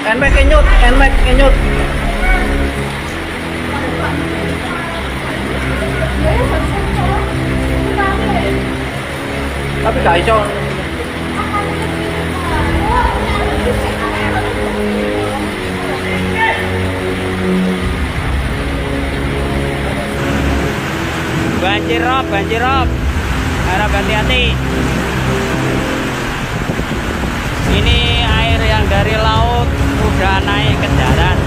Nmax kenyut, Nmax kenyut. Tapi gak iso. Banjir rob. Harap hati-hati. Ini air yang dari laut udah naik ke darat.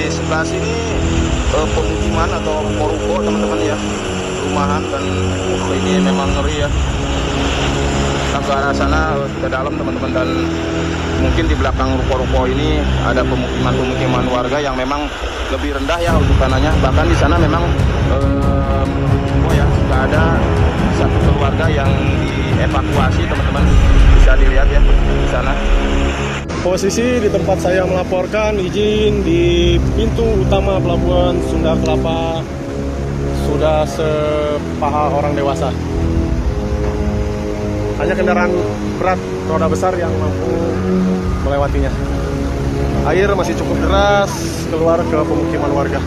Sebelah sini pemukiman atau ruko-ruko teman-teman ya, rumahan, dan ini memang ngeri ya. Kita ke arah sana ke dalam teman-teman, dan mungkin di belakang ruko-ruko ini ada pemukiman warga yang memang lebih rendah ya untuk tanahnya. Bahkan di sana memang sudah ada satu keluarga yang dievakuasi teman-teman, bisa dilihat ya di sana. Posisi di tempat saya melaporkan, izin di pintu utama Pelabuhan Sunda Kelapa sudah sepaha orang dewasa. Hanya kendaraan berat roda besar yang mampu melewatinya. Air masih cukup deras keluar ke pemukiman warga.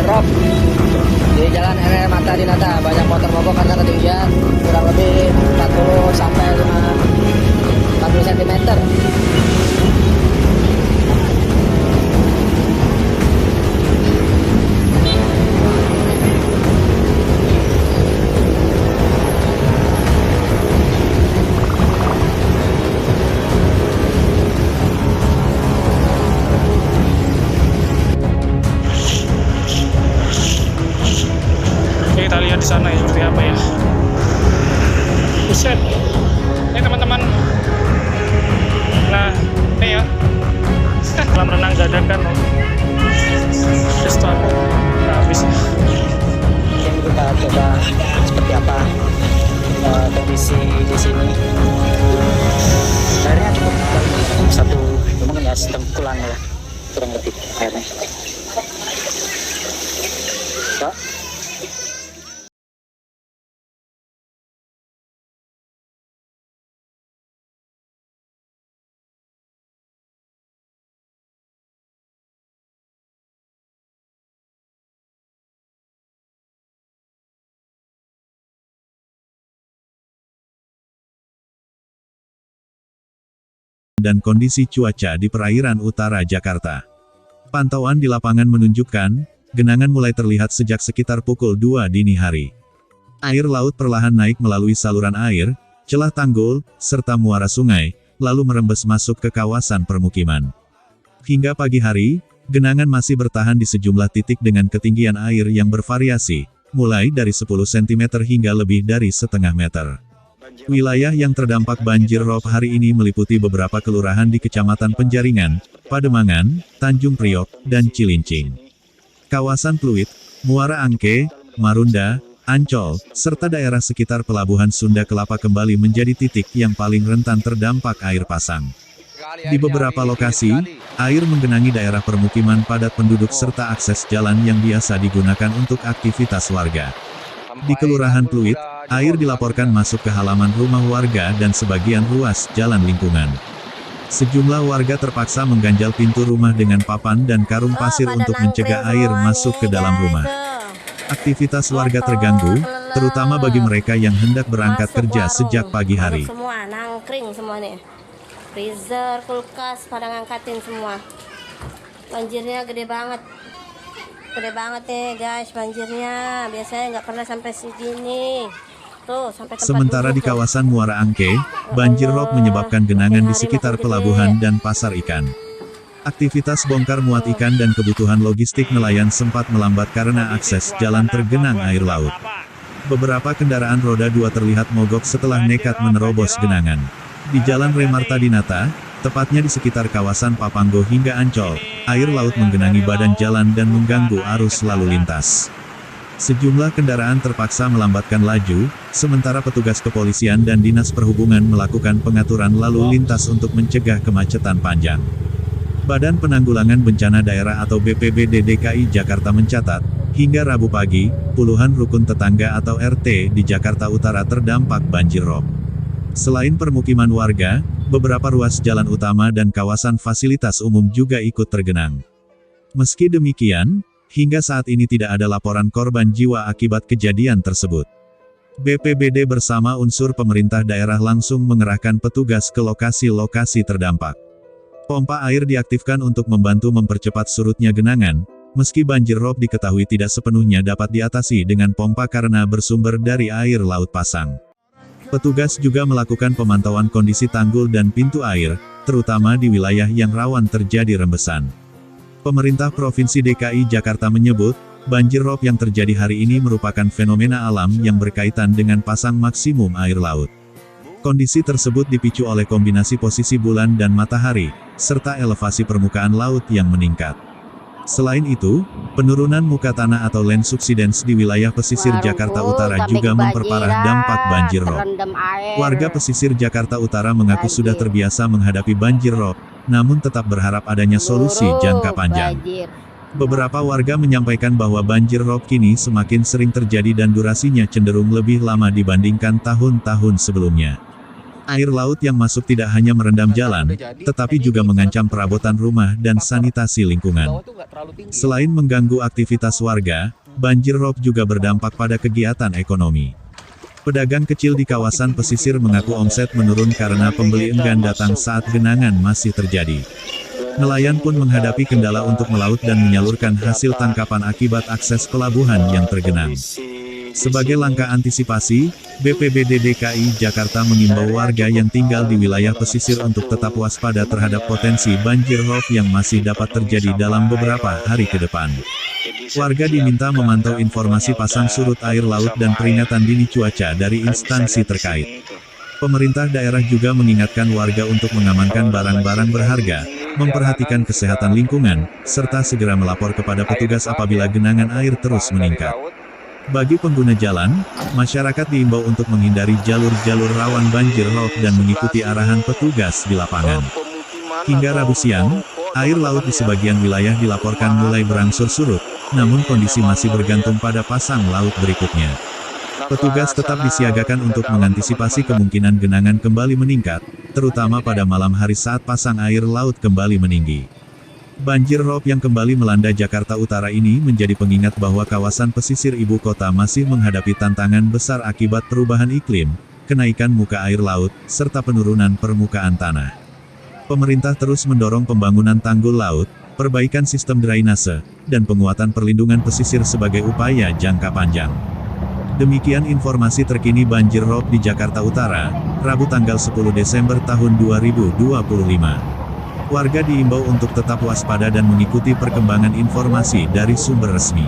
Rob di Jalan RR Mata Dinata, banyak motor mogok karena ketinggian kurang lebih 40 sampai 40 cm. Kita lihat di sana ya seperti apa ya. Buset. Ini teman-teman. Nah, ini ya. Kolam renang dadakan. Restoran. Nah, habis. Mungkin kita coba seperti apa kondisi di sini. Airnya cukup satu, mungkin ya setengkulan ya, kurang lebih airnya. Pak. Dan kondisi cuaca di perairan utara Jakarta. Pantauan di lapangan menunjukkan, genangan mulai terlihat sejak sekitar pukul 2 dini hari. Air laut perlahan naik melalui saluran air, celah tanggul, serta muara sungai, lalu merembes masuk ke kawasan permukiman. Hingga pagi hari, genangan masih bertahan di sejumlah titik dengan ketinggian air yang bervariasi, mulai dari 10 cm hingga lebih dari setengah meter. Wilayah yang terdampak banjir rob hari ini meliputi beberapa kelurahan di Kecamatan Penjaringan, Pademangan, Tanjung Priok, dan Cilincing. Kawasan Pluit, Muara Angke, Marunda, Ancol, serta daerah sekitar Pelabuhan Sunda Kelapa kembali menjadi titik yang paling rentan terdampak air pasang. Di beberapa lokasi, air menggenangi daerah permukiman padat penduduk serta akses jalan yang biasa digunakan untuk aktivitas warga. Di Kelurahan Pluit, air dilaporkan masuk ke halaman rumah warga dan sebagian ruas jalan lingkungan. Sejumlah warga terpaksa mengganjal pintu rumah dengan papan dan karung pasir untuk mencegah air masuk ke dalam rumah. Aktivitas warga terganggu, terutama bagi mereka yang hendak berangkat kerja sejak pagi hari. Semua nangkring semua nih. Freezer, kulkas pada ngangkatin semua. Banjirnya gede banget. Gede banget nih guys banjirnya. Biasanya nggak pernah sampai segini. Tuh, sampai tempat Sementara di kawasan Muara Angke, banjir rob menyebabkan genangan di sekitar pelabuhan dan pasar ikan. Aktivitas bongkar muat ikan dan kebutuhan logistik nelayan sempat melambat karena akses jalan tergenang air laut. Beberapa kendaraan roda 2 terlihat mogok setelah nekat menerobos genangan. Di Jalan Remarta Dinata, tepatnya di sekitar kawasan Papanggo hingga Ancol, air laut menggenangi badan jalan dan mengganggu arus lalu lintas. Sejumlah kendaraan terpaksa melambatkan laju, sementara petugas kepolisian dan dinas perhubungan melakukan pengaturan lalu lintas untuk mencegah kemacetan panjang. Badan Penanggulangan Bencana Daerah atau BPBD DKI Jakarta mencatat, hingga Rabu pagi, puluhan rukun tetangga atau RT di Jakarta Utara terdampak banjir rob. Selain permukiman warga, beberapa ruas jalan utama dan kawasan fasilitas umum juga ikut tergenang. Meski demikian, hingga saat ini tidak ada laporan korban jiwa akibat kejadian tersebut. BPBD bersama unsur pemerintah daerah langsung mengerahkan petugas ke lokasi-lokasi terdampak. Pompa air diaktifkan untuk membantu mempercepat surutnya genangan, meski banjir rob diketahui tidak sepenuhnya dapat diatasi dengan pompa karena bersumber dari air laut pasang. Petugas juga melakukan pemantauan kondisi tanggul dan pintu air, terutama di wilayah yang rawan terjadi rembesan. Pemerintah Provinsi DKI Jakarta menyebut, banjir rob yang terjadi hari ini merupakan fenomena alam yang berkaitan dengan pasang maksimum air laut. Kondisi tersebut dipicu oleh kombinasi posisi bulan dan matahari, serta elevasi permukaan laut yang meningkat. Selain itu, penurunan muka tanah atau land subsidence di wilayah pesisir Jakarta Utara juga memperparah dampak banjir rob. Warga pesisir Jakarta Utara mengaku sudah terbiasa menghadapi banjir rob, namun tetap berharap adanya solusi jangka panjang. Beberapa warga menyampaikan bahwa banjir rob kini semakin sering terjadi dan durasinya cenderung lebih lama dibandingkan tahun-tahun sebelumnya. Air laut yang masuk tidak hanya merendam jalan, tetapi juga mengancam perabotan rumah dan sanitasi lingkungan. Selain mengganggu aktivitas warga, banjir rob juga berdampak pada kegiatan ekonomi. Pedagang kecil di kawasan pesisir mengaku omset menurun karena pembeli enggan datang saat genangan masih terjadi. Nelayan pun menghadapi kendala untuk melaut dan menyalurkan hasil tangkapan akibat akses pelabuhan yang tergenang. Sebagai langkah antisipasi, BPBD DKI Jakarta mengimbau warga yang tinggal di wilayah pesisir untuk tetap waspada terhadap potensi banjir rob yang masih dapat terjadi dalam beberapa hari ke depan. Warga diminta memantau informasi pasang surut air laut dan peringatan dini cuaca dari instansi terkait. Pemerintah daerah juga mengingatkan warga untuk mengamankan barang-barang berharga, memperhatikan kesehatan lingkungan, serta segera melapor kepada petugas apabila genangan air terus meningkat. Bagi pengguna jalan, masyarakat diimbau untuk menghindari jalur-jalur rawan banjir rob dan mengikuti arahan petugas di lapangan. Hingga Rabu siang, air laut di sebagian wilayah dilaporkan mulai berangsur surut, namun kondisi masih bergantung pada pasang laut berikutnya. Petugas tetap disiagakan untuk mengantisipasi kemungkinan genangan kembali meningkat, terutama pada malam hari saat pasang air laut kembali meninggi. Banjir rob yang kembali melanda Jakarta Utara ini menjadi pengingat bahwa kawasan pesisir ibu kota masih menghadapi tantangan besar akibat perubahan iklim, kenaikan muka air laut, serta penurunan permukaan tanah. Pemerintah terus mendorong pembangunan tanggul laut, perbaikan sistem drainase, dan penguatan perlindungan pesisir sebagai upaya jangka panjang. Demikian informasi terkini banjir rob di Jakarta Utara, Rabu tanggal 10 Desember tahun 2025. Warga diimbau untuk tetap waspada dan mengikuti perkembangan informasi dari sumber resmi.